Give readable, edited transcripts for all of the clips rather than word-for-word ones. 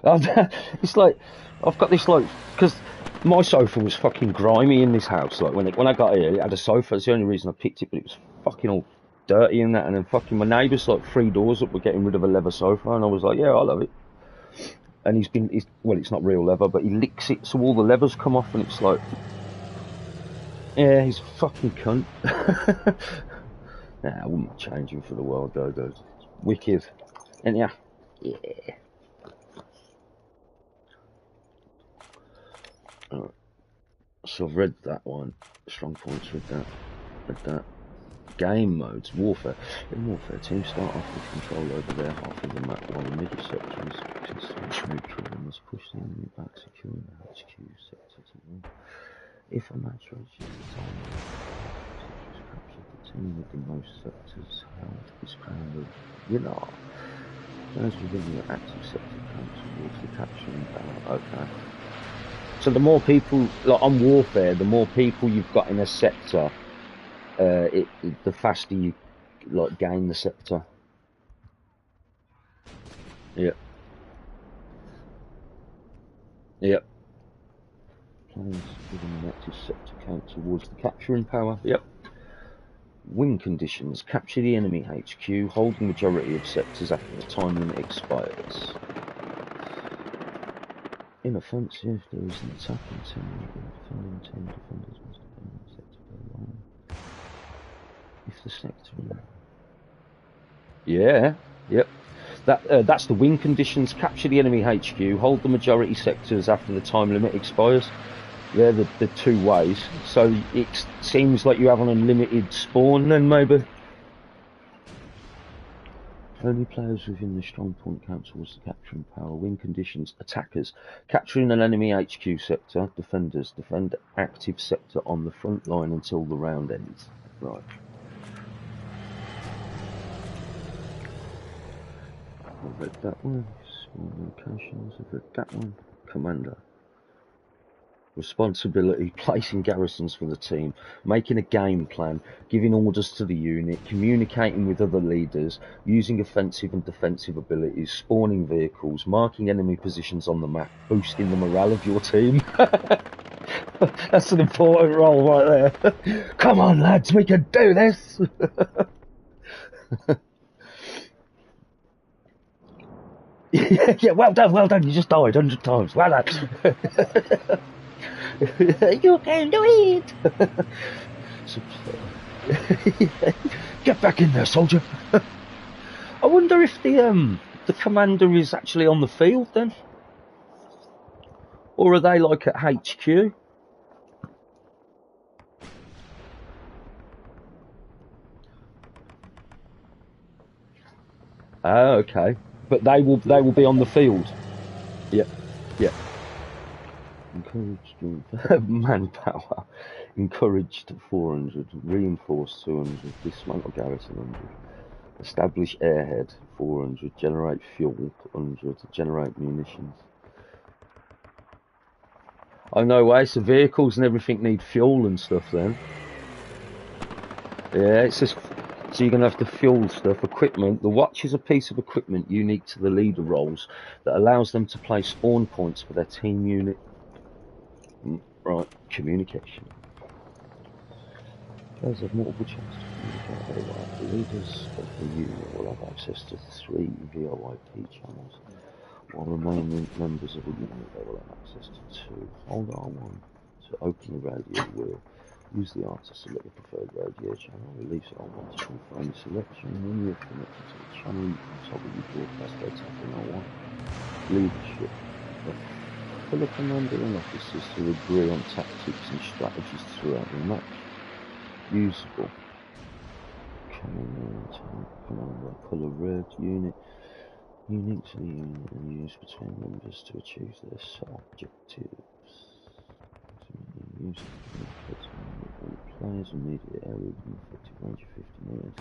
It's like I've got this like because my sofa was fucking grimy in this house. Like when I got here, it had a sofa. That's the only reason I picked it, but it was fucking all dirty and that. And then fucking my neighbours like 3 doors up were getting rid of a leather sofa, and I was like, yeah, I love it. And he's well, it's not real leather, but he licks it so all the leathers come off, and it's like, yeah, he's a fucking cunt. Nah, I wouldn't change him for the world, though. It's wicked, and yeah, yeah. Alright, so I've read that one. Strong points, read that. Game modes, Warfare. In Warfare, teams start off with control over their half of the map, while the middle sector is considered neutral and must push the enemy back, securing the HQ sector to win. If a match reaches the time sectors captured, the team with the most sectors held is crowned the winner. Those within the active sector count towards the capturing power. Okay. So the more people, like on Warfare, the more people you've got in a sector, the faster you like gain the sector. Yep. Yep. Players within an active sector count towards the capturing power. Yep. Win conditions. Capture the enemy HQ, hold the majority of sectors after the time limit expires. In offensive, there is an attacking team, the defending team defenders must defend the sector per line. If the sector... Yeah, yep. That's the win conditions. Capture the enemy HQ, hold the majority sectors after the time limit expires. They're the two ways. So it seems like you have an unlimited spawn then, maybe. Only players within the strong point count towards the capturing power. Win conditions. Attackers. Capturing an enemy HQ sector. Defenders. Defend active sector on the front line until the round ends. Right. I've read that one. Small locations. I've read that one. Commander. Responsibility, placing garrisons for the team, making a game plan, giving orders to the unit, communicating with other leaders, using offensive and defensive abilities, spawning vehicles, marking enemy positions on the map, boosting the morale of your team. That's an important role right there. Come on, lads, we can do this. Yeah, well done, you just died 100 times. Well done. You can do it! Get back in there, soldier. I wonder if the commander is actually on the field then, or are they like at HQ? Ah, okay, but they will be on the field. Yeah, yeah. Encouraged manpower. Encouraged 400. Reinforced 200. Dismantle garrison 100. Establish airhead 400. Generate fuel 100. Generate munitions. Oh no way, so vehicles and everything need fuel and stuff then. Yeah, it's just so you're gonna have to fuel stuff, equipment. The watch is a piece of equipment unique to the leader roles that allows them to place spawn points for their team unit. Right, communication. Players have multiple chances to communicate otherwise. The leaders of the unit will have access to 3 VoIP channels, while remaining members of the unit they will have access to 2. Hold R1 to open the radio wheel. Use the R to select the preferred radio channel. Release R1 to confirm the selection. When you are connected to the channel, you can toggle your broadcast data in R1. Leadership. The fellow commander and officers to agree on tactics and strategies throughout the match. Usable. Commander, colour red unit. Unique to the unit and used between members to achieve their set objectives. Use players immediate area within effective range of 50 metres.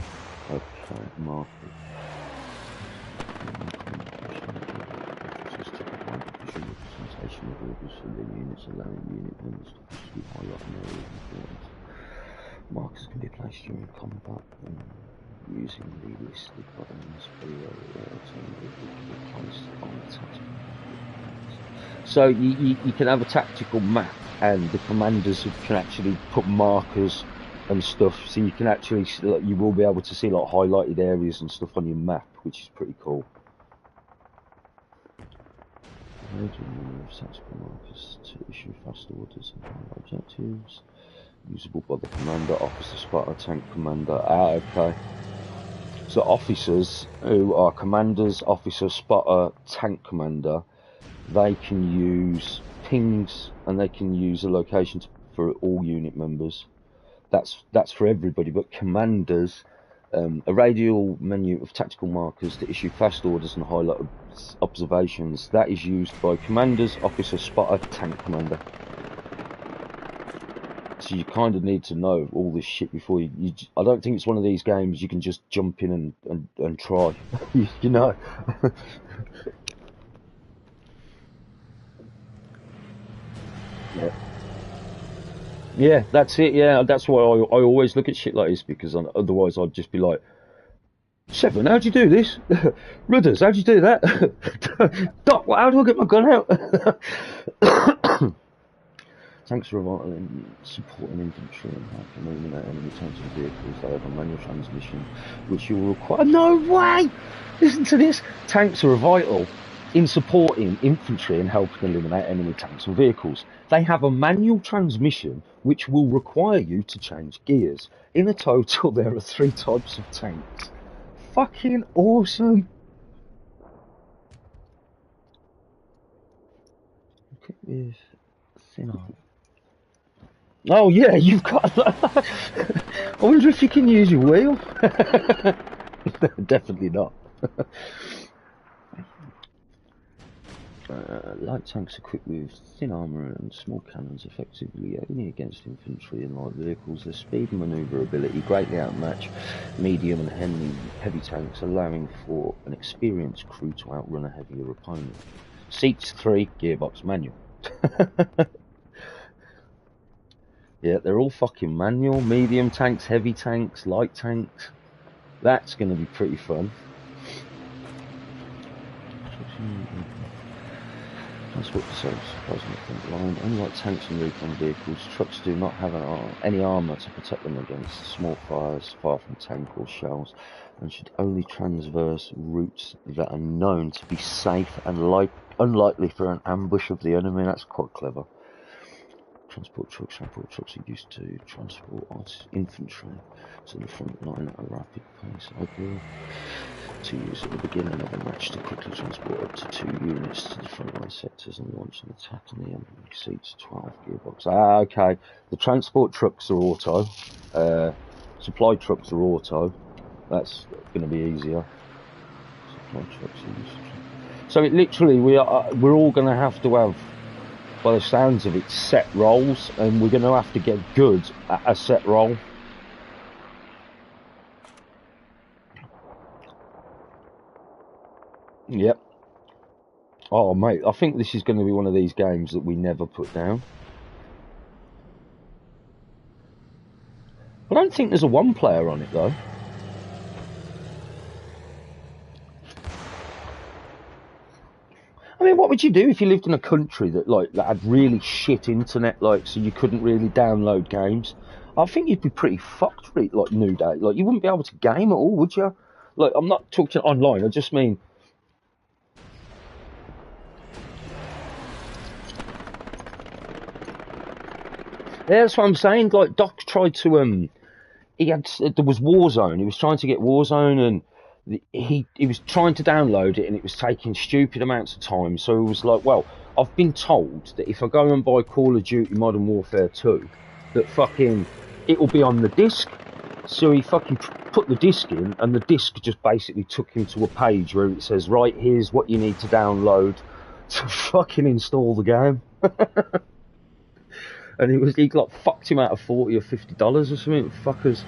Okay, marker. Officers to provide a visual representation of orders for their units, allowing unit members to visually highlight an area of influence. Markers can be placed during combat. using the listed buttons below or alternatively placed on the tactical map. So you can have a tactical map and the commanders can actually put markers and stuff, so you can actually, like, you will be able to see like highlighted areas and stuff on your map, which is pretty cool. Tactical markers to issue fast orders and objectives. Usable by the commander, officer, spotter, tank commander. Okay. So officers who are commanders, officer, spotter, tank commander, they can use pings and they can use a location for all unit members. That's for everybody, but commanders, a radial menu of tactical markers to issue fast orders and highlight observations. That is used by commanders, officer, spotter, tank commander. So you kind of need to know all this shit before you I don't think it's one of these games you can just jump in and try, you know. Yeah. Yeah, that's it. Yeah, that's why I always look at shit like this, because otherwise I'd just be like, Seven, how'd you do this? Rudders, how'd you do that? Doc, how do I get my gun out? Tanks are vital in supporting infantry and helping eliminate enemy tanks and vehicles. They have a manual transmission, which you will require. No way! Listen to this. Tanks are vital in supporting infantry and helping eliminate enemy tanks and vehicles. They have a manual transmission, which will require you to change gears. In a total, there are 3 types of tanks. Fucking awesome! Look at this thin arm. Oh yeah, you've got that. I wonder if you can use your wheel. Definitely not. Light tanks equipped with thin armour and small cannons, effectively only against infantry and light vehicles. Their speed and manoeuvrability greatly outmatch medium and heavy tanks, allowing for an experienced crew to outrun a heavier opponent. Seats 3, gearbox manual. Yeah, they're all fucking manual. Medium tanks, heavy tanks, light tanks. That's going to be pretty fun. Transport themselves surprisingly front line. Unlike tanks and recon vehicles, trucks do not have any armour to protect them against small fires far from tank or shells, and should only traverse routes that are known to be safe and unlikely for an ambush of the enemy. That's quite clever. Transport trucks are used to transport infantry to the front line at a rapid pace. Ideal to use at the beginning of a match to quickly transport up to 2 units to the front line sectors and launch an attack on the enemy. Seats 12, gearbox. Okay. The transport trucks are auto. Supply trucks are auto. That's going to be easier. Supply trucks are used. So it literally, we're all going to have to have, by the sounds of it, set roles, and we're going to have to get good at a set role. Yep. Oh, mate, I think this is going to be one of these games that we never put down. I don't think there's a 1-player on it, though. I mean, what would you do if you lived in a country that had really shit internet, so you couldn't really download games? I think you'd be pretty fucked, like New Day. You wouldn't be able to game at all, would you? I'm not talking online. I just mean. Yeah, that's what I'm saying. Doc tried to there was Warzone. He was trying to get Warzone, and he was trying to download it, and it was taking stupid amounts of time. So he was like, well, I've been told that if I go and buy Call of Duty Modern Warfare 2, that fucking it'll be on the disc. So he fucking put the disc in, and the disc just basically took him to a page where it says, right, here's what you need to download to fucking install the game. And he fucked him out of $40 or $50 or something. Fuckers.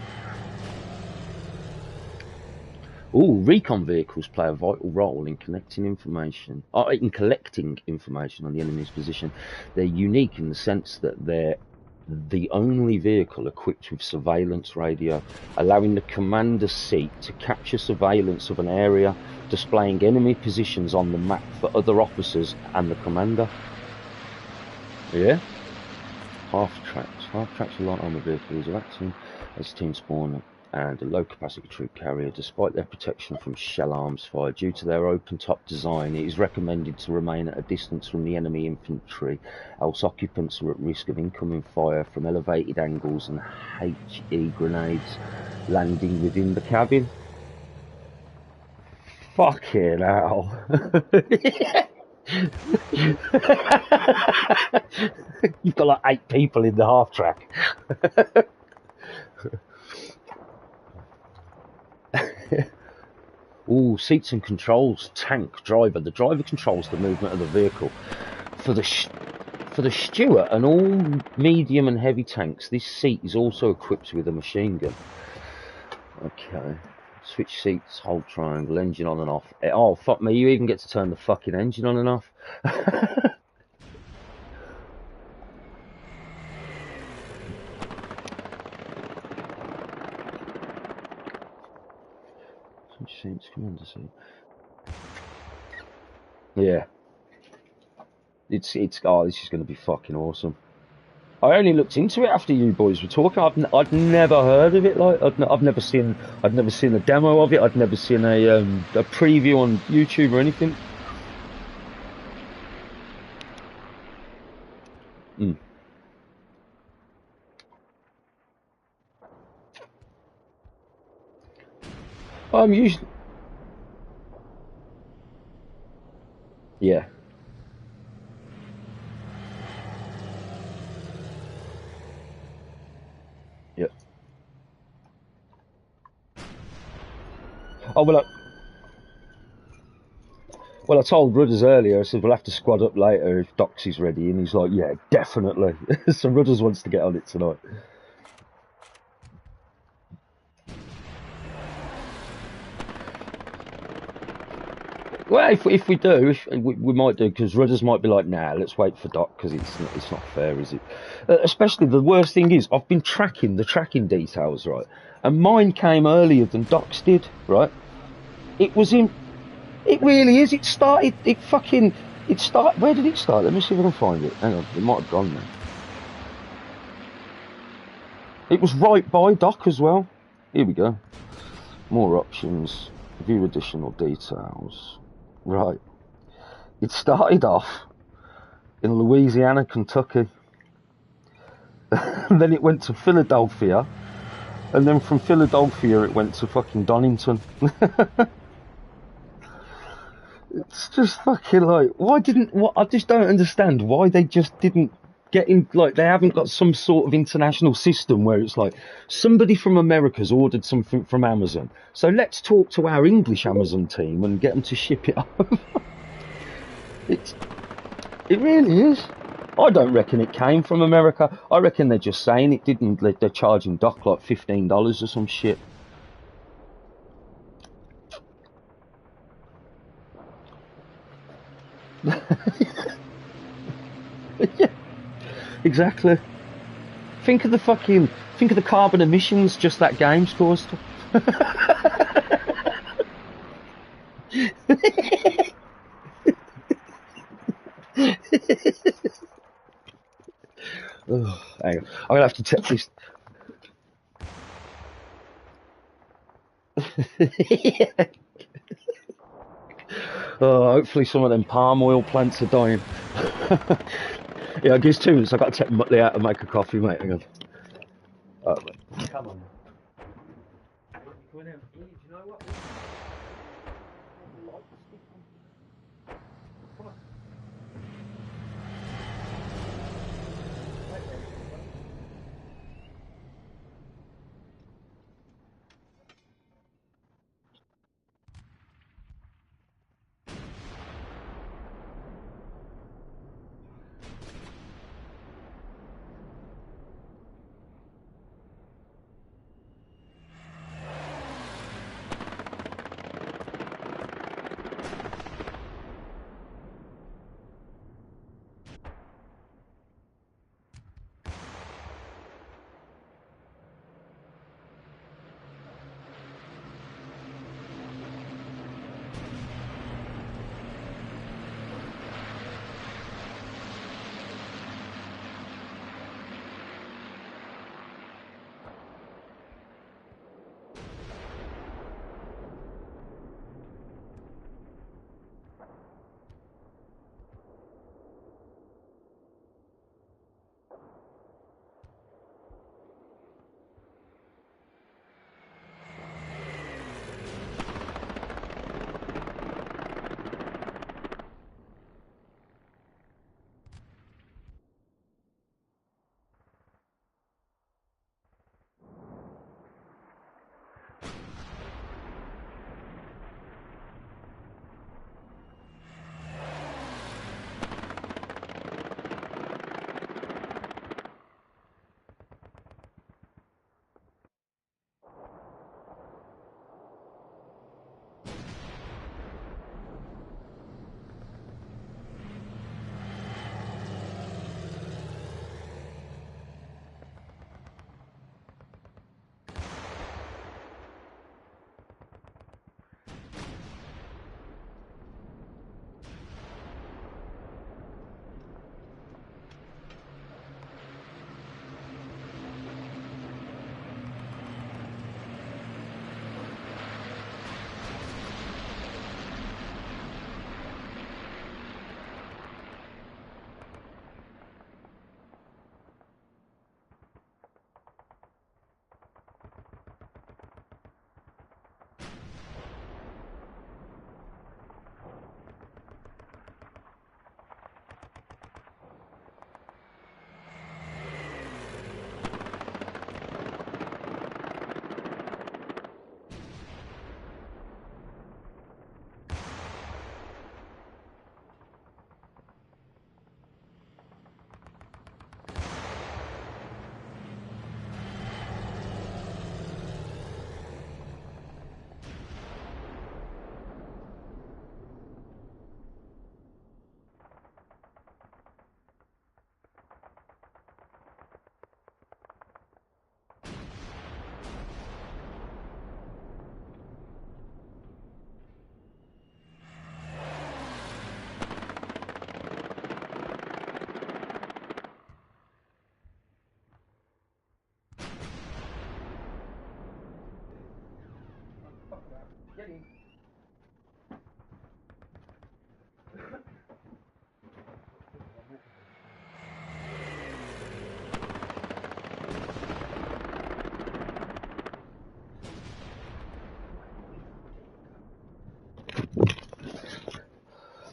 Ooh, recon vehicles play a vital role in collecting information on the enemy's position. They're unique in the sense that they're the only vehicle equipped with surveillance radio, allowing the commander's seat to capture surveillance of an area, displaying enemy positions on the map for other officers and the commander. Yeah? Half-tracks light armor vehicles are acting as team spawn and a low-capacity troop carrier. Despite their protection from shell arms fire, due to their open-top design, it is recommended to remain at a distance from the enemy infantry, else occupants are at risk of incoming fire from elevated angles and HE grenades landing within the cabin. Fucking hell. You've got like 8 people in the half-track. Ooh, seats and controls, tank, driver. The driver controls the movement of the vehicle. For the Stuart and all medium and heavy tanks, this seat is also equipped with a machine gun. Okay. Switch seats, hold triangle, engine on and off. Oh, fuck me, you even get to turn the fucking engine on and off. Switch seats, commander seat. Yeah. It's oh, this is going to be fucking awesome. I only looked into it after you boys were talking. I'd never heard of it. Like I'd never seen a demo of it. I'd never seen a preview on YouTube or anything. I'm usually yeah. Yeah. Oh well, I told Rudders earlier. I said we'll have to squad up later if Doxy's ready, and he's like, yeah, definitely. So Rudders wants to get on it tonight. Well, if we do, we might do, because Rudders might be like, nah, let's wait for Doc, because it's not fair, is it? Especially the worst thing is, I've been tracking the tracking details, right? And mine came earlier than Doc's did, right? It was in. It really is. It started. Where did it start? Let me see if I can find it. Hang on, it might have gone there. It was right by Doc as well. Here we go. More options. View additional details. Right. It started off in Louisiana, Kentucky. And then it went to Philadelphia. And then from Philadelphia it went to fucking Donington. It's just fucking like, I just don't understand why they just didn't get in, like, they haven't got some sort of international system where it's like, somebody from America's ordered something from Amazon, so let's talk to our English Amazon team and get them to ship it over. It really is. I don't reckon it came from America. I reckon they're just saying it didn't. They're charging Doc like $15 or some shit. Yeah, exactly. Think of the carbon emissions just that game's caused. Oh, hang on. I'm gonna have to take this. Oh, hopefully some of them palm oil plants are dying. Yeah, give us 2 minutes. I've got to take Muttley out and make a coffee, mate. Hang on. Come on. Do you know what?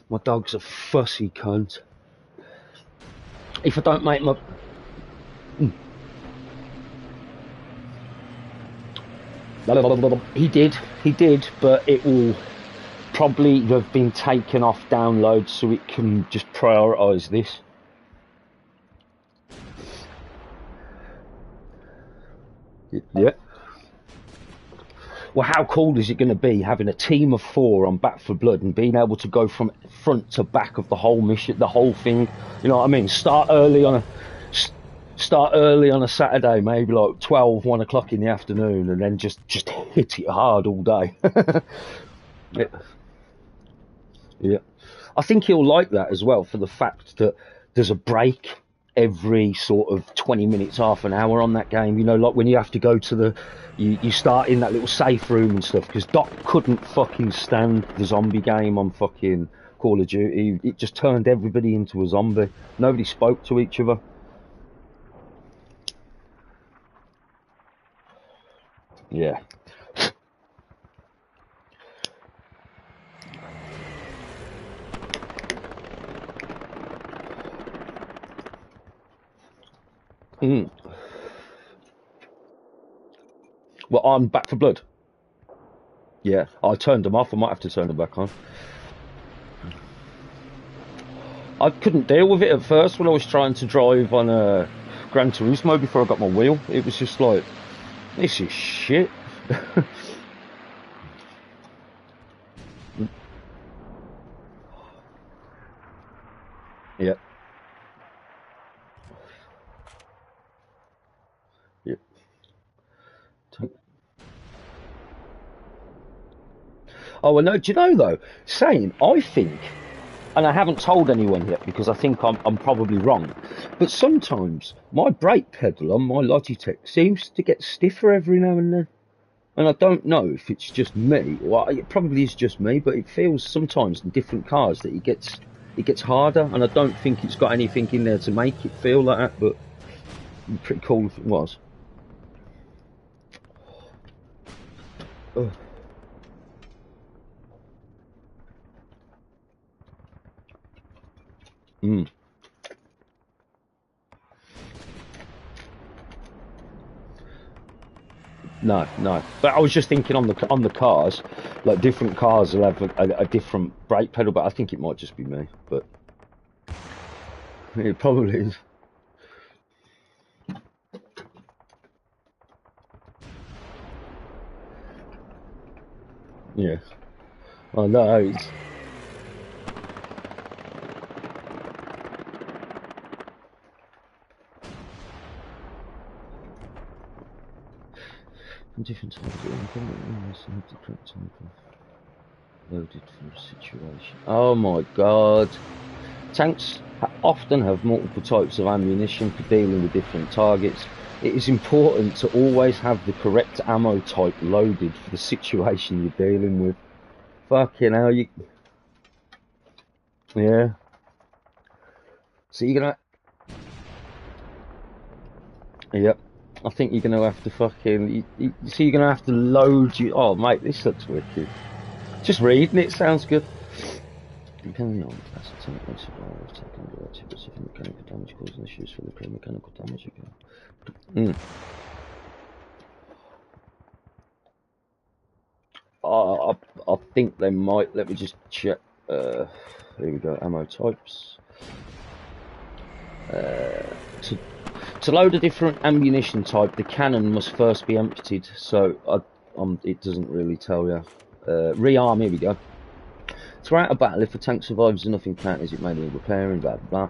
My dog's a fussy cunt. If I don't make my... He did, but it will probably have been taken off download so it can just prioritise this. Yeah. Well, how cool is it going to be having a team of 4 on Back 4 Blood and being able to go from front to back of the whole mission, the whole thing? You know what I mean? Start early on a Saturday, maybe like 12, 1 o'clock in the afternoon, and then just hit it hard all day. Yeah. I think he'll like that as well for the fact that there's a break every sort of 20 minutes, half an hour on that game. You know, like when you have to go to you start in that little safe room and stuff, because Doc couldn't fucking stand the zombie game on fucking Call of Duty. It just turned everybody into a zombie. Nobody spoke to each other. Yeah. Mm. Well, I'm Back 4 Blood. Yeah, I turned them off. I might have to turn them back on. I couldn't deal with it at first when I was trying to drive on a Gran Turismo before I got my wheel. It was just like, this is shit. Yeah. Yeah. Oh, I know. Do you know though? Saying I think, and I haven't told anyone yet because I think I'm probably wrong, but sometimes my brake pedal on my Logitech seems to get stiffer every now and then, and I don't know if it's just me. Well, it probably is just me, but it feels sometimes in different cars that it gets harder, and I don't think it's got anything in there to make it feel like that. But it'd be pretty cool if it was. Ugh. Mm. No, no. But I was just thinking on the cars, like different cars will have a different brake pedal, but I think it might just be me. But it probably is. Yeah. I know. Different types of the correct type of loaded for a situation. Oh my god. Tanks often have multiple types of ammunition for dealing with different targets. It is important to always have the correct ammo type loaded for the situation you're dealing with. Fucking hell, you... Yeah. So you're gonna... Yep. I think you're gonna have to fucking... so you're gonna have to load you... Oh, mate, this looks wicked. Just reading it sounds good. Depending on the class of tank, may survive taking the activity of mechanical damage causing issues for the crew mechanical damage again. I think they might. Let me just check. Here we go. Ammo types. To load a different ammunition type, the cannon must first be emptied. So it doesn't really tell you. Rearm. Here we go. Throughout a battle, if a tank survives enough encounters, it may need repairing. Blah blah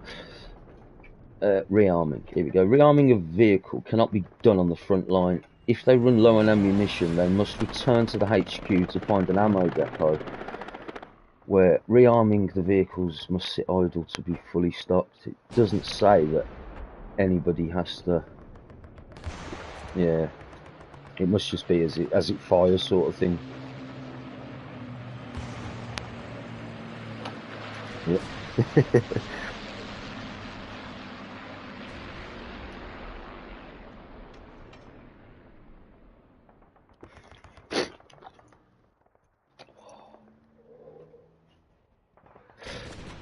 blah. Rearming. Here we go. Rearming a vehicle cannot be done on the front line. If they run low on ammunition, they must return to the HQ to find an ammo depot, where rearming the vehicles must sit idle to be fully stocked. It doesn't say that anybody has to... Yeah. It must just be as it fires sort of thing. Yep.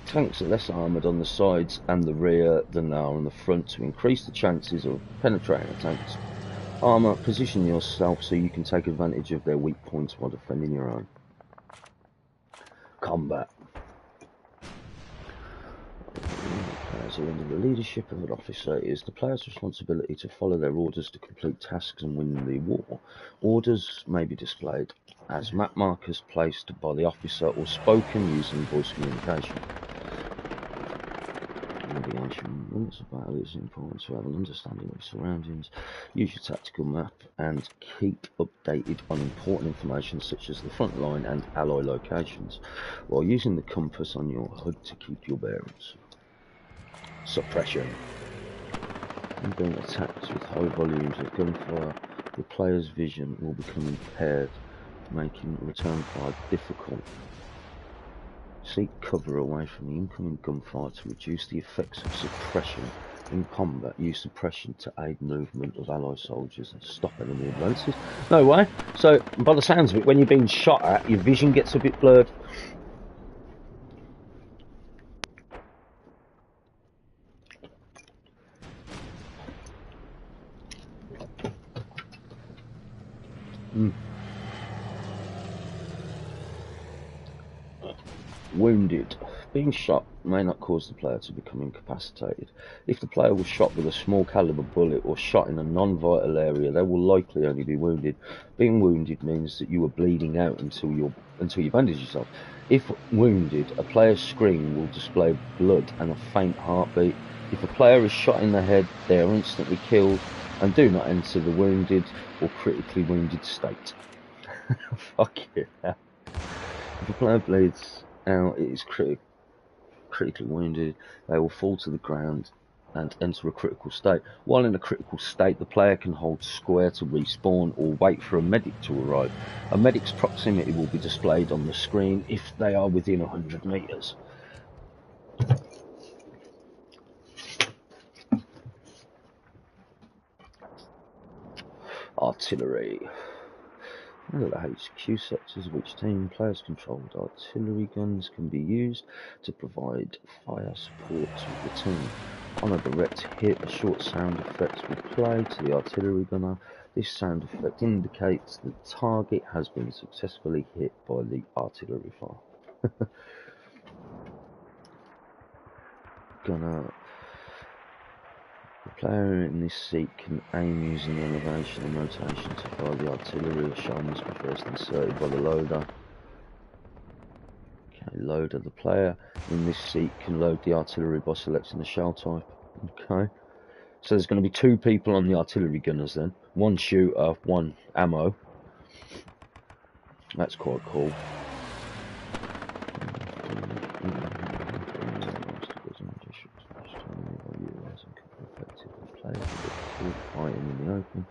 Tanks are less armoured on the sides and the rear than they are on the front to increase the chances of penetrating a tank's armour. Position yourself so you can take advantage of their weak points while defending your own. Combat. Players are under the leadership of an officer. It is the player's responsibility to follow their orders to complete tasks and win the war. Orders may be displayed as map markers placed by the officer or spoken using voice communication. Navigation rules about it is important to have an understanding of surroundings. Use your tactical map and keep updated on important information such as the front line and ally locations, while using the compass on your HUD to keep your bearings. Suppression. When being attacked with high volumes of gunfire, the player's vision will become impaired, making return fire difficult. Seek cover away from the incoming gunfire to reduce the effects of suppression. In combat, use suppression to aid movement of allied soldiers and stop enemy advances. No way. So, by the sounds of it, when you're being shot at, your vision gets a bit blurred. Wounded. Being shot may not cause the player to become incapacitated. If the player was shot with a small caliber bullet or shot in a non-vital area, they will likely only be wounded. Being wounded means that you are bleeding out until you bandage yourself. If wounded, a player's screen will display blood and a faint heartbeat. If a player is shot in the head, they are instantly killed and do not enter the wounded or critically wounded state. Fuck yeah. If a player bleeds out, it is critically wounded, they will fall to the ground and enter a critical state. While in a critical state, the player can hold square to respawn or wait for a medic to arrive. A medic's proximity will be displayed on the screen if they are within 100 meters. Artillery. Under the HQ sectors of each team, players controlled artillery guns can be used to provide fire support to the team. On a direct hit, a short sound effect will play to the artillery gunner. This sound effect indicates the target has been successfully hit by the artillery fire. Gunner. The player in this seat can aim using the elevation and rotation to fire the artillery. A shell must be first inserted by the loader. Okay, loader. The player in this seat can load the artillery by selecting the shell type. Okay. So there's going to be two people on the artillery gunners then. One shooter, one ammo. That's quite cool. Fighting in the open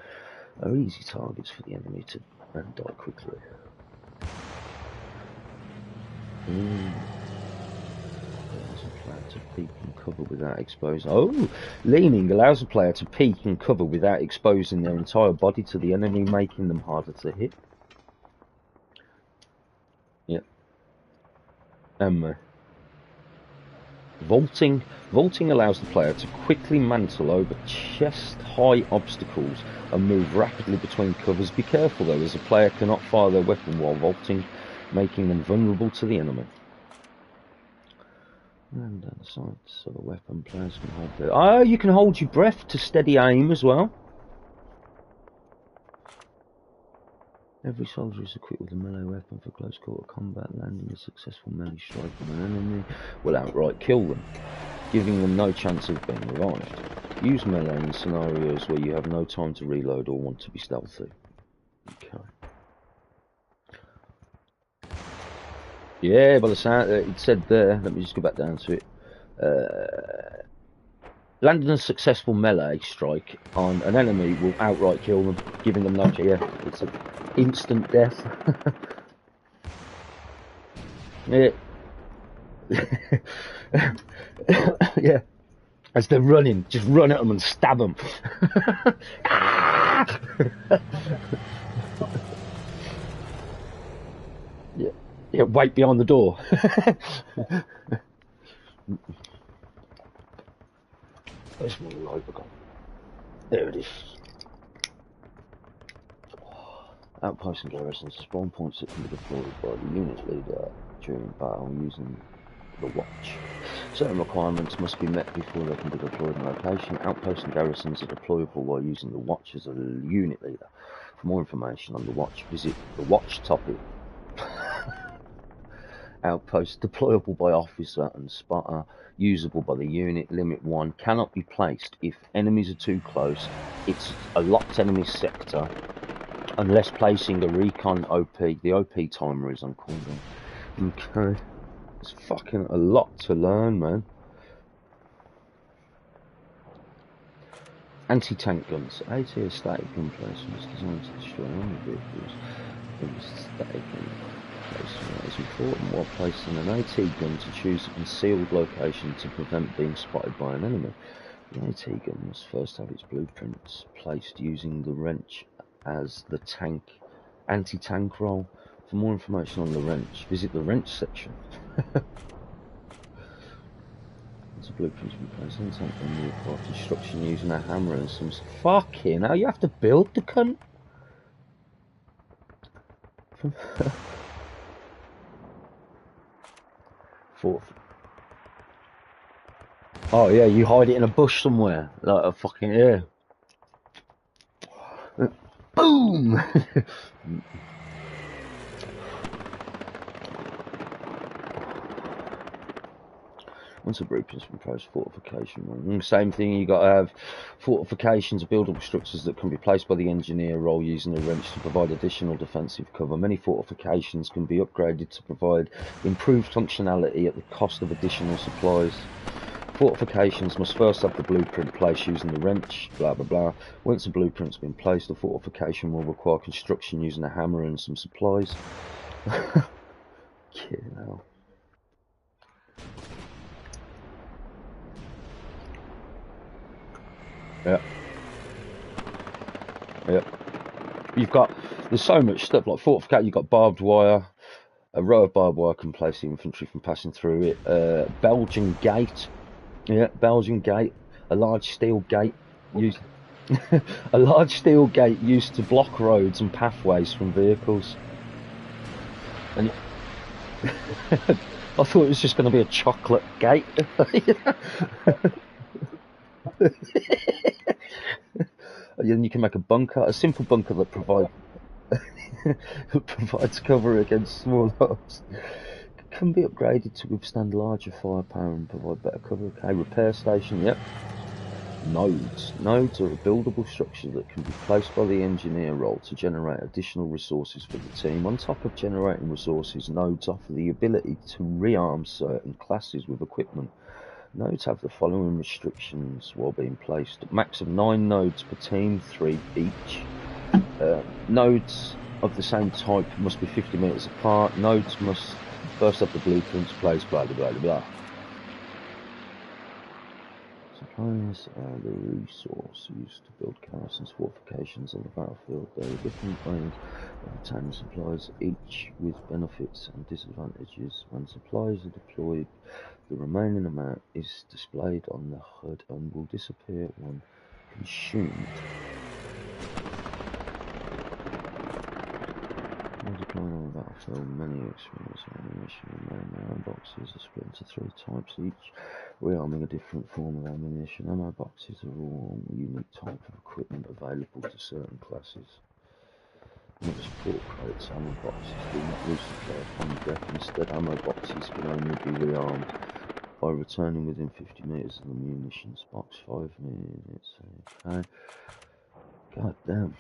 are easy targets for the enemy to die quickly. Allows a player to peek and cover without exposing. Oh, leaning allows a player to peek and cover without exposing their entire body to the enemy, making them harder to hit. Yep. Vaulting. Vaulting allows the player to quickly mantle over chest-high obstacles and move rapidly between covers. Be careful though, as a player cannot fire their weapon while vaulting, making them vulnerable to the enemy. And down the sides of a weapon, players can hold their... Oh, you can hold your breath to steady aim as well. Every soldier is equipped with a melee weapon for close quarter combat. Landing a successful melee strike on an enemy will outright kill them, giving them no chance of being revived. Use melee in scenarios where you have no time to reload or want to be stealthy. Okay. Yeah, by the sound, it said there, let me just go back down to it. Landing a successful melee strike on an enemy will outright kill them, giving them no chance. Yeah, it's an instant death. Yeah. Yeah. As they're running, just run at them and stab them. Yeah. Yeah, wait behind the door. Where's my light gone? There it is. Outposts and garrisons are spawn points that can be deployed by the unit leader during battle using the watch. Certain requirements must be met before they can be deployed in location. Outposts and garrisons are deployable while using the watch as a unit leader. For more information on the watch, visit the watch topic. Outposts deployable by officer and spotter, usable by the unit. Limit 1 cannot be placed if enemies are too close. It's a locked enemy sector unless placing a recon OP. The OP timer is on cooldown. Okay. It's fucking a lot to learn, man. Anti-tank guns. AT is static gun placements designed to destroy enemy vehicles. Static gun placement is important while placing an AT gun to choose a concealed location to prevent being spotted by an enemy. The AT gun must first have its blueprints placed using the wrench as the tank anti-tank roll. For more information on the wrench, visit the wrench section. Once a blueprint's been placed on tank, then you require construction using a hammer and some fucking hell, you have to build the cunt. Fourth. Oh yeah, you hide it in a bush somewhere, like a fucking boom. Once a blueprint's been placed, fortification. Same thing, you got to have fortifications, buildable structures that can be placed by the engineer role using a wrench to provide additional defensive cover. Many fortifications can be upgraded to provide improved functionality at the cost of additional supplies. Fortifications must first have the blueprint placed using the wrench, blah blah blah. Once the blueprint's been placed, the fortification will require construction using a hammer and some supplies. Kidding hell. Yeah. There's so much stuff like fortification. You've got barbed wire, a row of barbed wire can place the infantry from passing through it. Belgian gate, Belgian gate, a large steel gate used, a large steel gate used to block roads and pathways from vehicles. And I thought it was just going to be a chocolate gate. Then you can make a bunker, a simple bunker that provides cover against small arms. Can be upgraded to withstand larger firepower and provide better cover. Okay, repair station, yep. Nodes. Nodes are a buildable structure that can be placed by the engineer role to generate additional resources for the team. On top of generating resources, nodes offer the ability to rearm certain classes with equipment. Nodes have the following restrictions while being placed. Max of 9 nodes per team, 3 each. Nodes of the same type must be 50 metres apart. Nodes must first have the blueprints placed, blah blah blah blah. Supplies are the resource used to build garrisons, fortifications on the battlefield. There are different ways of obtaining supplies, each with benefits and disadvantages. When supplies are deployed, the remaining amount is displayed on the HUD and will disappear when consumed. When deploying on the battlefield, many experience ammunition and ammo boxes are split into 3 types, each rearming a different form of ammunition. Ammo boxes are all a unique type of equipment available to certain classes. Not support crates, ammo boxes do not resupply upon death. Instead, ammo boxes can only be rearmed by returning within 50 metres of the munitions box. 5 minutes. Okay. God damn.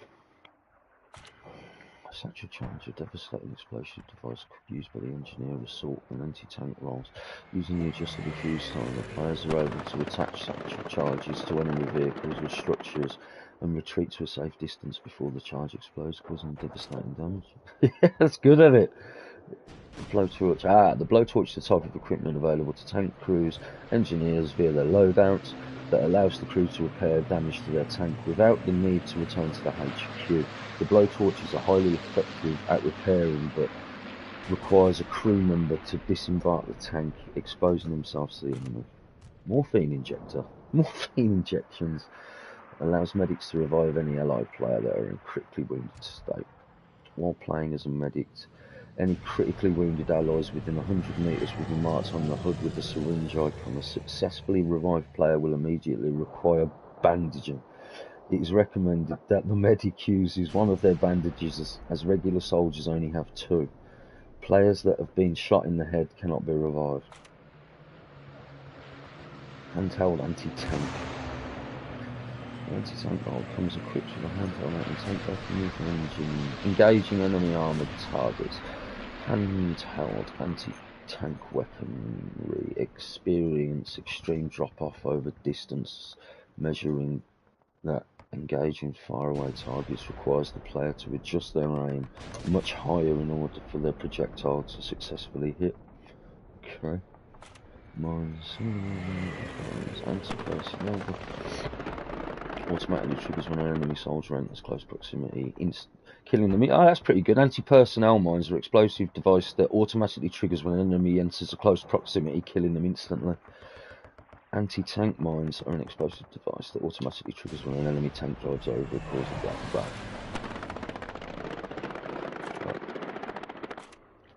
Such a charge, a devastating explosive device used by the engineer, assault and anti-tank roles. Using the adjusted defuse time, the players are able to attach such charges to enemy vehicles or structures and retreat to a safe distance before the charge explodes, causing devastating damage. That's good at it. The blowtorch. The blowtorch is the type of equipment available to tank crews, engineers via their loadouts that allows the crew to repair damage to their tank without the need to return to the HQ. The blowtorches are highly effective at repairing, but requires a crew member to disembark the tank, exposing themselves to the enemy. Morphine injector. Morphine injections allows medics to revive any allied player that are in critically wounded state. While playing as a medic, any critically wounded allies within 100 metres will be marked on the HUD with a syringe icon. A successfully revived player will immediately require bandaging. It is recommended that the medic uses one of their bandages as regular soldiers only have two. Players that have been shot in the head cannot be revived. Handheld anti-tank. The anti-tank role comes equipped with a handheld anti-tank weapon with an engine, engaging enemy armoured targets. Handheld anti-tank weaponry experience extreme drop-off over distance, measuring that engaging faraway targets requires the player to adjust their aim much higher in order for their projectile to successfully hit. Okay. Mines, anti-personnel automatically triggers when an enemy soldier enters close proximity, killing them. Oh, that's pretty good. Anti-personnel mines are an explosive device that automatically triggers when an enemy enters a close proximity, killing them instantly. Anti-tank mines are an explosive device that automatically triggers when an enemy tank drives over, causing black.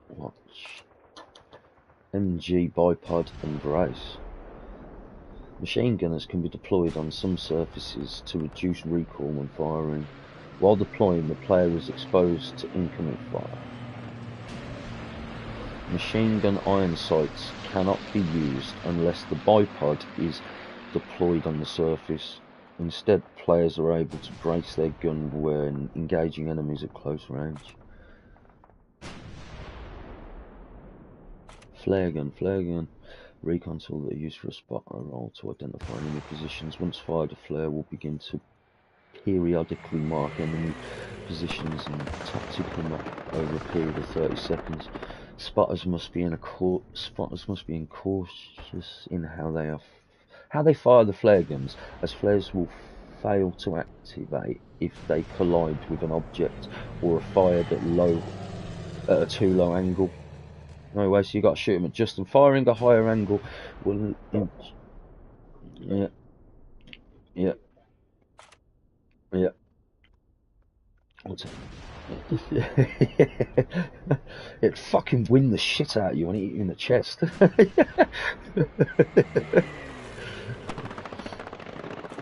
Watch. MG bipod and brace. Machine gunners can be deployed on some surfaces to reduce recoil when firing. While deploying, the player is exposed to incoming fire. Machine gun iron sights cannot be used unless the bipod is deployed on the surface. Instead, players are able to brace their gun when engaging enemies at close range. Flare gun. Recon tool that are used for a spot and roll to identify enemy positions. Once fired, a flare will begin to periodically mark enemy positions and tactical map over a period of 30 seconds. Spotters must be cautious in how they fire the flare guns, as flares will fail to activate if they collide with an object or are fired at a too low angle. No way, so you got to shoot them at just and firing a higher angle will. Yeah. It'd fucking win the shit out of you and hit you in the chest.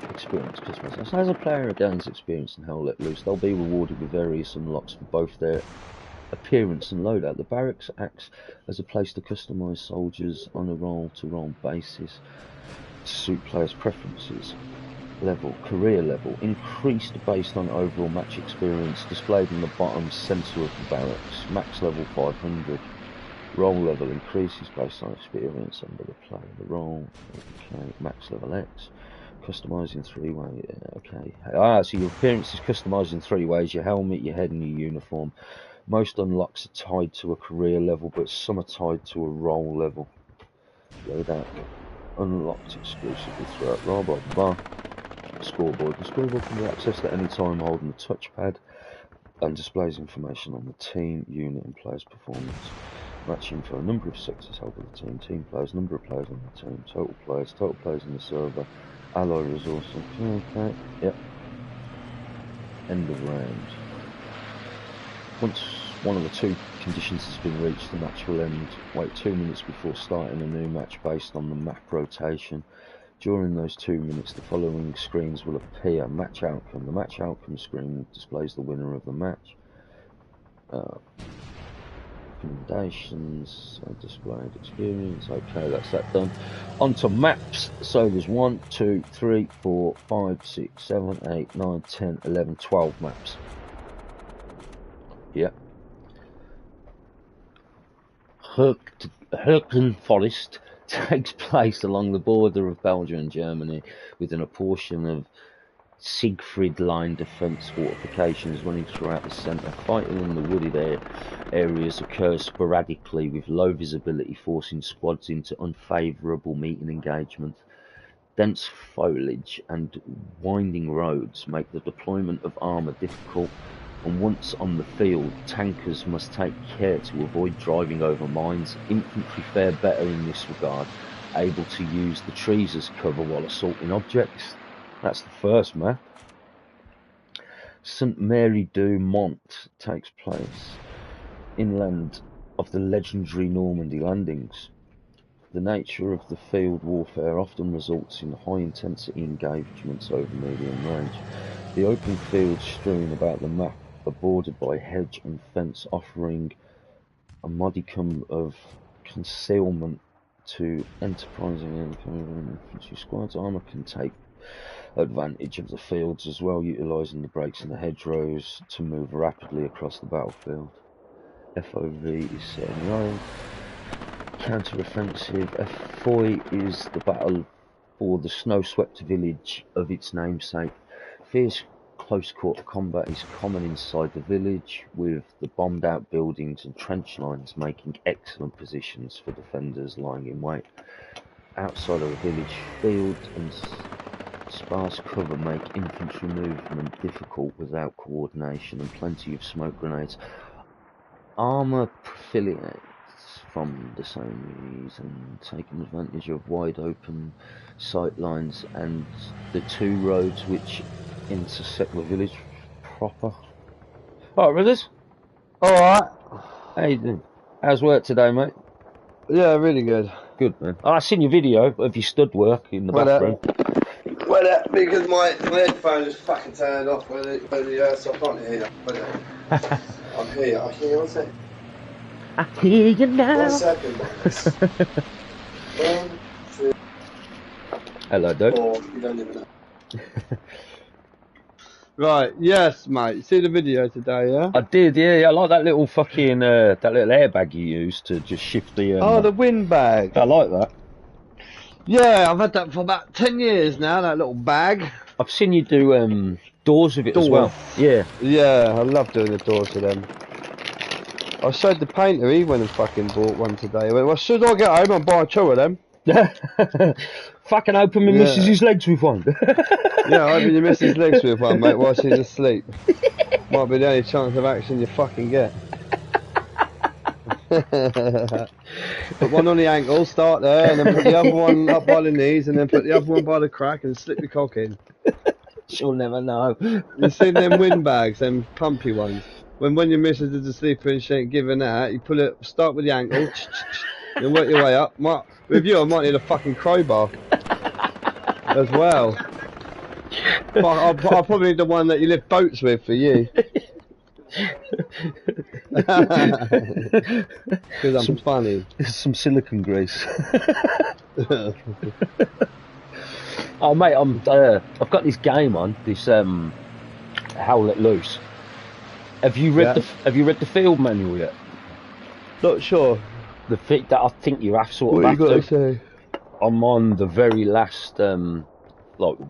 Experience customers. As a player gains experience in Hell Let Loose, they'll be rewarded with various unlocks for both their appearance and loadout. The barracks acts as a place to customise soldiers on a role-to-role basis to suit players' preferences. Career level, increased based on overall match experience, displayed in the bottom centre of the barracks, max level 500. Role level increases based on experience under the player. The role, okay, max level X. Customising 3 ways, okay. So your appearance is customised in 3 ways: your helmet, your head and your uniform. Most unlocks are tied to a career level, but some are tied to a role level. Loadout unlocked exclusively throughout role. Blah, blah, blah. Scoreboard. The scoreboard can be accessed at any time holding the touchpad and displays information on the team, unit and player's performance. Match info, number of sectors held by the team players, number of players on the team, total players in the server, alloy resources. Okay, yep. End of round. Once one of the 2 conditions has been reached, the match will end. Wait 2 minutes before starting a new match based on the map rotation. During those 2 minutes, the following screens will appear. Match outcome. The match outcome screen displays the winner of the match. Recommendations, displayed experience. Okay, that's that done. On to maps. So there's 1, 2, 3, 4, 5, 6, 7, 8, 9, 10, 11, 12 maps. Yep. Hürtgen Forest takes place along the border of Belgium and Germany, within a portion of Siegfried Line defence fortifications running throughout the centre. Fighting in the wooded areas occurs sporadically, with low visibility forcing squads into unfavourable meeting engagements. Dense foliage and winding roads make the deployment of armour difficult, and once on the field, tankers must take care to avoid driving over mines. Infantry fare better in this regard, able to use the trees as cover while assaulting objects. That's the first map. St Mary du Mont takes place inland of the legendary Normandy landings. The nature of the field warfare often results in high-intensity engagements over medium range. The open fields strewn about the map are bordered by hedge and fence, offering a modicum of concealment to enterprising infantry squads. Armour can take advantage of the fields as well, utilising the breaks in the hedgerows to move rapidly across the battlefield. FOV is set in row. Counter-offensive. FOI is the battle for the snow-swept village of its namesake. Fierce close-quarter combat is common inside the village, with the bombed-out buildings and trench lines making excellent positions for defenders lying in wait. Outside of the village, field and sparse cover make infantry movement difficult without coordination and plenty of smoke grenades. Armour proliferates from the same reason, taking advantage of wide open sight lines and the two roads which intersect the village proper. Alright, brothers. Alright. How you doing? How's work today, mate? Yeah, really good. Good, man. I seen your video of your stud work in the bathroom. Well, because my headphone is fucking turned off so I can't hear you. I'm here. I hear you. One second. I hear you now. 1 second, boys. 1, 2, Hello, Doug. 4. You don't even know. Right, yes, mate. You see the video today, yeah? I did, yeah. I like that little fucking, that little airbag you used to just shift the... oh, the wind bag. I like that. Yeah, I've had that for about 10 years now, that little bag. I've seen you do doors with it as well. Yeah. Yeah, I love doing the doors with them. I showed the painter, he went and fucking bought one today. I went, well, should I get home and buy 2 of them? Fucking open my missus's legs with one. Yeah, open your missus' legs with one, mate, while she's asleep. Might be the only chance of action you fucking get. Put one on the ankle, start there, and then put the other one up by the knees, and then put the other one by the crack and slip your cock in. She'll never know. You seen them windbags, them pumpy ones? When your missus is asleep and she ain't giving that, you pull it, start with the ankle, and work your way up. With you, I might need a fucking crowbar as well. I'll probably need the one that you lift boats with for you. Because I'm funny. Some silicone grease. Oh mate, I've got this game on, this Howl Let Loose. Have you read the field manual yet? Not sure. The that I think you have sort of. What you got to say? I'm on the very last, like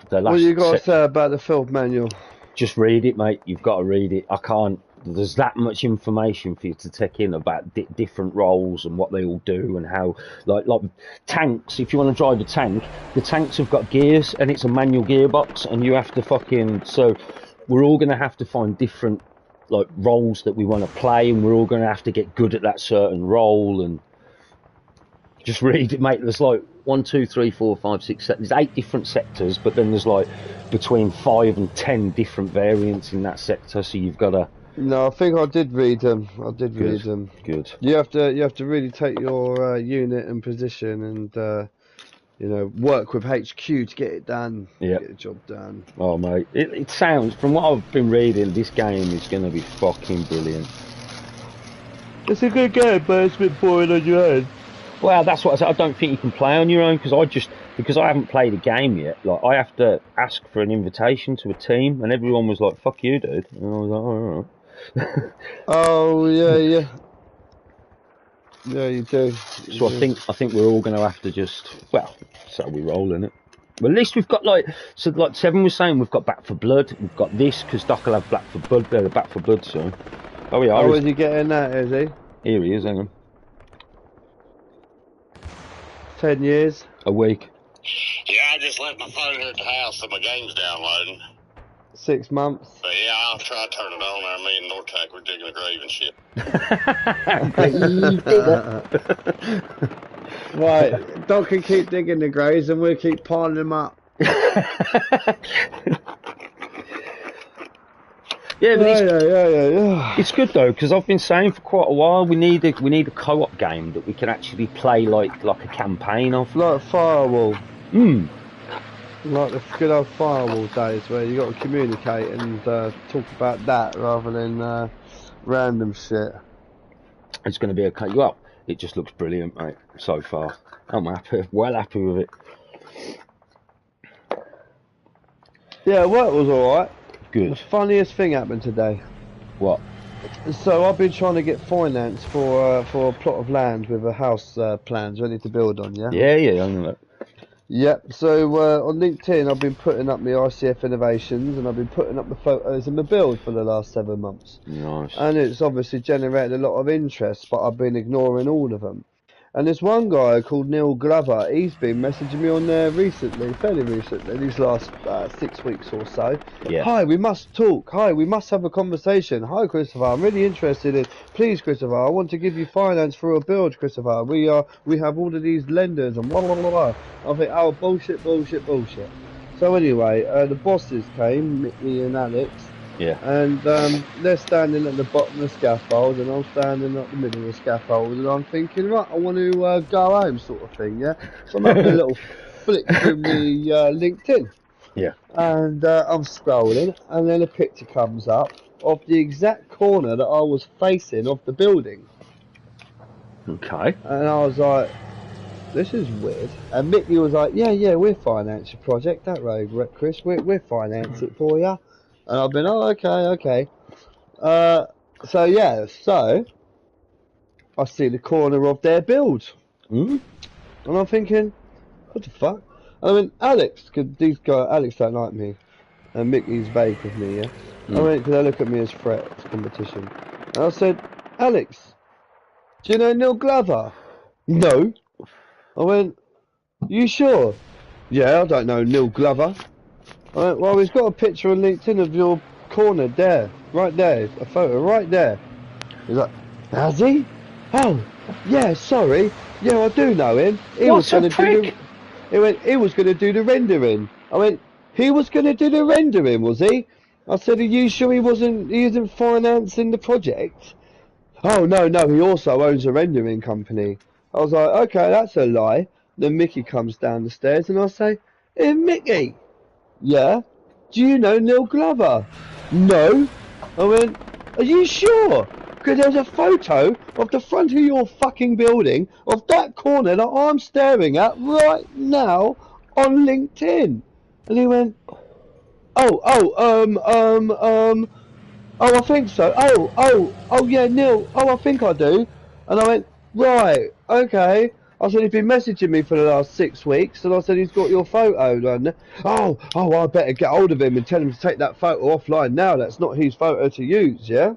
the last. What you got to say about the field manual? Just read it, mate. You've got to read it. I can't. There's that much information for you to take in about different roles and what they all do and how, like tanks. If you want to drive a tank, the tanks have got gears and it's a manual gearbox, and you have to fucking. So we're all gonna have to find different like roles that we want to play, and we're all gonna have to get good at that certain role. And just read it, mate. There's like 1, 2, 3, 4, 5, 6, 7. There's 8 different sectors, but then there's like between 5 and 10 different variants in that sector. So you've got to. No, I think I did read them. Read them. Good. You have to really take your unit and position and you know, work with HQ to get it done. Yeah. Get the job done. Oh mate, it sounds, from what I've been reading, this game is going to be fucking brilliant. It's a good game, but it's a bit boring on your own. Well, that's what I said. I don't think you can play on your own because I haven't played a game yet. Like, I have to ask for an invitation to a team, and everyone was like, "Fuck you, dude," and I was like, "Oh, all right." Oh yeah, you do. So I think we're all going to have to just, well, so we roll in it. Well, at least we've got like Seven was saying, we've got Back for Blood. We've got this because Doc will have Back for Blood. They're Back for Blood soon. Oh yeah. Oh, is he getting that? Is he? Here he is. Hang on. 10 years. A week. Yeah, I just left my phone here at the house, so my game's downloading. 6 months. But yeah, I'll try to turn it on there. Me and Nortac were digging a grave and shit. Right, Doc can keep digging the graves and we'll keep piling them up. Yeah, but Yeah. it's good though, because I've been saying for quite a while we need a co-op game that we can actually play like a campaign of. Like Firewall. Hmm. Like the good old Firewall days where you got to communicate and talk about that rather than random shit. It's going to be okay. Well, it just looks brilliant, mate. So far, I'm happy. Well happy with it. Yeah, work was alright. Good. The funniest thing happened today. What? So I've been trying to get finance for a plot of land with a house plans ready to build on, yeah? Yeah, I know that. Yep, so on LinkedIn I've been putting up my ICF innovations and I've been putting up the photos of my build for the last 7 months. Nice. And it's obviously generated a lot of interest, but I've been ignoring all of them. And there's one guy called Neil Glover, he's been messaging me on there recently, fairly recently, these last 6 weeks or so. Yeah. Hi, we must talk. Hi, we must have a conversation. Hi, Christopher, I'm really interested in, please, Christopher, I want to give you finance for a build, Christopher. We have all of these lenders and blah, blah, blah, blah. I think, oh, bullshit. So anyway, the bosses came, Mickey and Alex. Yeah. And they're standing at the bottom of the scaffold, and I'm standing at the middle of the scaffold, and I'm thinking, right, I want to go home, sort of thing, yeah. So I'm having a little flick through me LinkedIn. Yeah. And I'm scrolling, and then a picture comes up of the exact corner that I was facing of the building. Okay. And I was like, this is weird. And Mickey was like, yeah, we'll finance your project, that road, Chris, we'll finance it for you. And I've been, oh, okay. So I see the corner of their build. Mm? And I'm thinking, what the fuck? And I mean, Alex, because Alex don't like me. And Mickey's vague with me, yeah? I went, because they look at me as threat, as competition. And I said, Alex, do you know Neil Glover? No. I went, you sure? Yeah, I don't know Neil Glover. Well, he's got a picture on LinkedIn of your corner there, right there, a photo right there. He's like, has he? Oh, yeah, sorry. Yeah, I do know him. He was going to do the rendering. I went, he was going to do the rendering, was he? I said, are you sure he isn't financing the project? Oh, no, he also owns a rendering company. I was like, okay, that's a lie. Then Mickey comes down the stairs and I say, hey, Mickey. Yeah? Do you know Neil Glover? No. I went, are you sure? Because there's a photo of the front of your fucking building of that corner that I'm staring at right now on LinkedIn. And he went, oh, I think so. Oh, yeah, Neil. Oh, I think I do. And I went, right, okay. I said, he's been messaging me for the last 6 weeks, and I said, he's got your photo done. Oh, I better get hold of him and tell him to take that photo offline now. That's not his photo to use, yeah?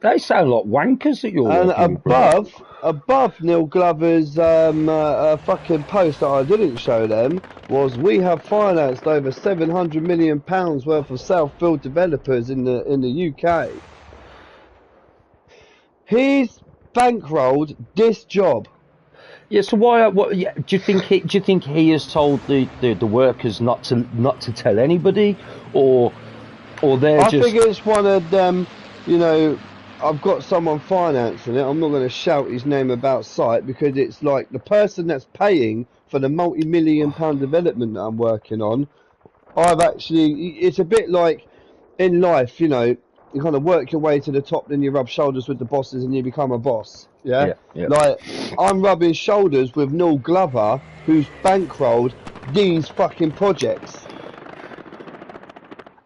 They sound like wankers that you're And working with, above Neil Glover's fucking post that I didn't show them was, we have financed over £700 million worth of self-build developers in the UK. He's bankrolled this job. Yeah, so why? What? Yeah, do you think he has told the workers not to tell anybody, or they're I just? think it's one of them. You know, I've got someone financing it. I'm not going to shout his name about sight because it's like the person that's paying for the multi-million-pound development that I'm working on. It's a bit like in life, you know. You kind of work your way to the top, then you rub shoulders with the bosses and you become a boss. Yeah? Like, I'm rubbing shoulders with Neil Glover, who's bankrolled these fucking projects.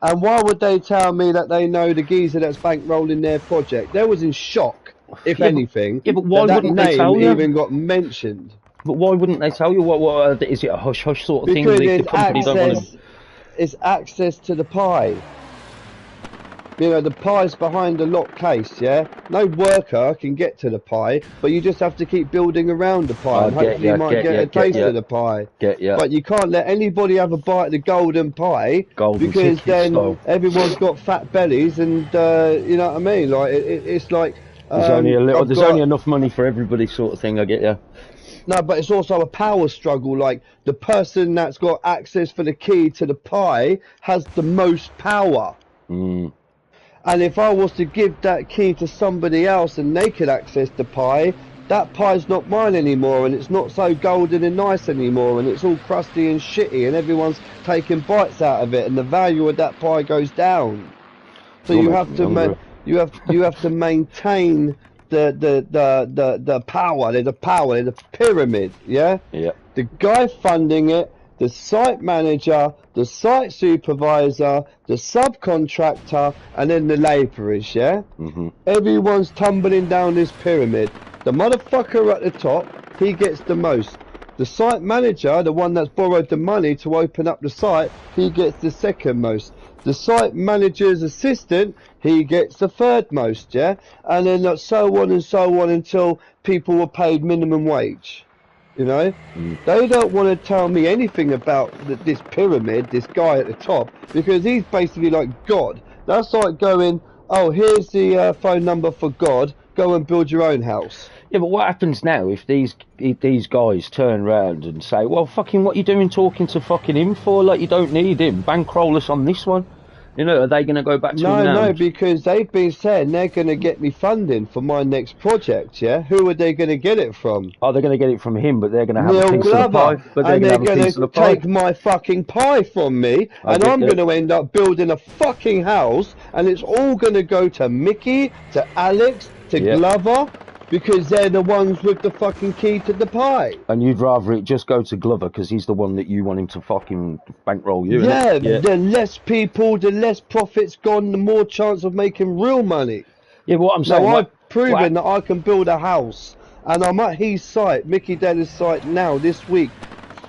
And why would they tell me that they know the geezer that's bankrolling their project? They was in shock, if anything. But why wouldn't they tell you? That name even got mentioned. But why wouldn't they tell you? What is it, a hush-hush sort of because thing? The company don't want to... It's access to the pie. You know, the pie's behind the lock case, yeah? No worker can get to the pie, but you just have to keep building around the pie, and hopefully you might get a taste of the pie. But you can't let anybody have a bite of the golden pie, because then everyone's got fat bellies, and you know what I mean? Like, it's like... There's only a little. There's only enough money for everybody, sort of thing. I get you. No, but it's also a power struggle. Like, the person that's got access for the key to the pie has the most power. Mm. And if I was to give that key to somebody else and they could access the pie, that pie's not mine anymore, and it's not so golden and nice anymore, and it's all crusty and shitty, and everyone's taking bites out of it, and the value of that pie goes down. So you have to you have to maintain the power. There's a power. There's a pyramid. Yeah. Yeah. The guy funding it, the site manager, the site supervisor, the subcontractor, and then the labourers, yeah? Mm-hmm. Everyone's tumbling down this pyramid. The motherfucker at the top, he gets the most. The site manager, the one that's borrowed the money to open up the site, he gets the second most. The site manager's assistant, he gets the third most, yeah? And then so on and so on until people were paid minimum wage. You know, they don't want to tell me anything about this pyramid, this guy at the top, because he's basically like God. That's like going, oh, here's the phone number for God, go and build your own house. Yeah, but what happens now if these guys turn around and say, well, fucking what you doing talking to fucking him for? Like, you don't need him. Bankroll us on this one. You know, are they going to go back to him now? No, because they've been saying they're going to get me funding for my next project, yeah? Who are they going to get it from? Oh, they're going to get it from him, but they're going to have Neil a piece Glover, of the pie. But and they're going to take my fucking pie from me, and I'm going to end up building a fucking house, and it's all going to go to Mickey, to Alex, to Glover, because they're the ones with the fucking key to the pie. And you'd rather it just go to Glover because he's the one that you want him to fucking bankroll you, yeah, innit? The less people, the less profits gone, the more chance of making real money. Yeah, what I'm saying... Now, I've proven that I can build a house, and I'm at his site, Mickey Dennis' site now, this week,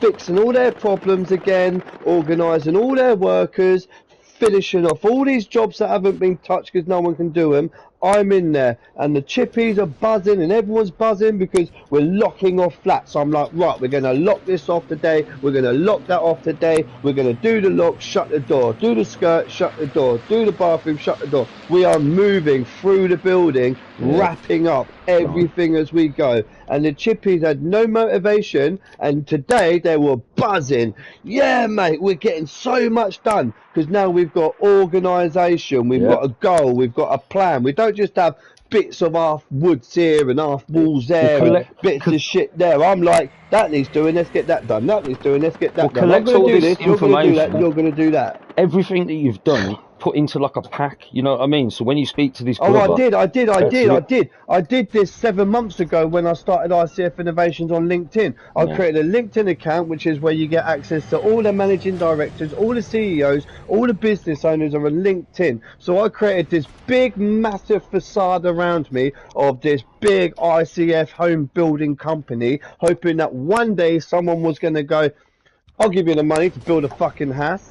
fixing all their problems again, organising all their workers, finishing off all these jobs that haven't been touched because no one can do them. I'm in there, and the chippies are buzzing, and everyone's buzzing because we're locking off flats. So I'm like, right, we're going to lock this off today, we're going to lock that off today, we're going to do the lock, shut the door, do the skirt, shut the door, do the bathroom, shut the door. We are moving through the building, wrapping up everything as we go. And the chippies had no motivation, and today they were buzzing. Yeah, mate, we're getting so much done, because now we've got organisation, we've got a goal, we've got a plan. We don't just have bits of half woods here and half walls there and bits of shit there. I'm like, that needs doing, let's get that done. That needs doing, let's get that done. I'm going to do this, you're going to do that, you're going to do that. Everything that you've done, put into like a pack, you know what I mean? So when you speak to this Glover... Oh, I did this 7 months ago when I started ICF Innovations on LinkedIn. I created a LinkedIn account, which is where you get access to all the managing directors, all the CEOs, all the business owners are on LinkedIn. So I created this big, massive facade around me of this big ICF home building company, hoping that one day someone was going to go, I'll give you the money to build a fucking house.